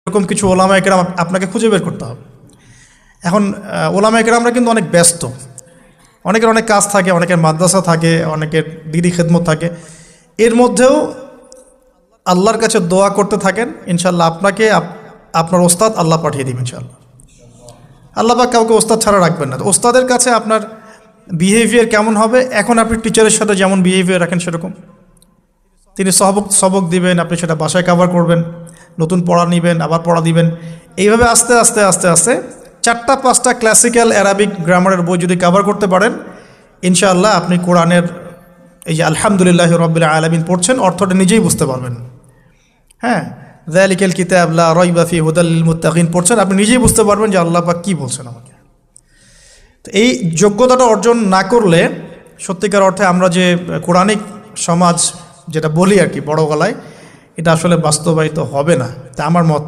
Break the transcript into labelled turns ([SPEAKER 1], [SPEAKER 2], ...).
[SPEAKER 1] এরকম কিছু ওলামায়ে কেরাম আপনাকে খুঁজে বের করতে হবে। এখন ওলামায়ে কেরামরা কিন্তু অনেক ব্যস্ত, অনেকের অনেক কাজ থাকে, অনেকের মাদ্রাসা থাকে, অনেকের দিনী খেদমত থাকে। এর মধ্যেও আল্লাহর কাছে দোয়া করতে থাকেন, ইনশাল্লাহ আপনাকে আপনার ওস্তাদ আল্লাহ পাঠিয়ে দিবেন ইনশাল্লাহ। আল্লাহ পাক কাউকে ওস্তাদ ছাড়া রাখবেন না। তো ওস্তাদের কাছে আপনার বিহেভিয়ার কেমন হবে, এখন আপনি টিচারের সাথে যেমন বিহেভিয়ার রাখেন সেরকম তিনি সবক দিবেন, আপনি সেটা বাসায় কভার করবেন, নতুন পড়া নেবেন, আবার পড়া দিবেন। এইভাবে আস্তে আস্তে আস্তে আস্তে 4-5টা ক্লাসিক্যাল অ্যারাবিক গ্রামারের বই যদি কভার করতে পারেন, ইনশাআল্লাহ আপনি কোরআনের এই যে আলহামদুলিল্লাহি রাব্বিল আলামিন পড়ছেন অর্থটা নিজেই বুঝতে পারবেন। হ্যাঁ, যালিকাল কিতাব লা রাইবা ফিহি হুদাল লিল মুত্তাকিন পড়ছেন, আপনি নিজেই বুঝতে পারবেন যে আল্লাহ পাক কী বলছেন আমাকে। তো এই যোগ্যতাটা অর্জন না করলে সত্যিকার অর্থে আমরা যে কোরআনিক সমাজ যেটা বলি আর কি বড় গলায়, এটা আসলে বাস্তবায়িত হবে না, তা আমার মত।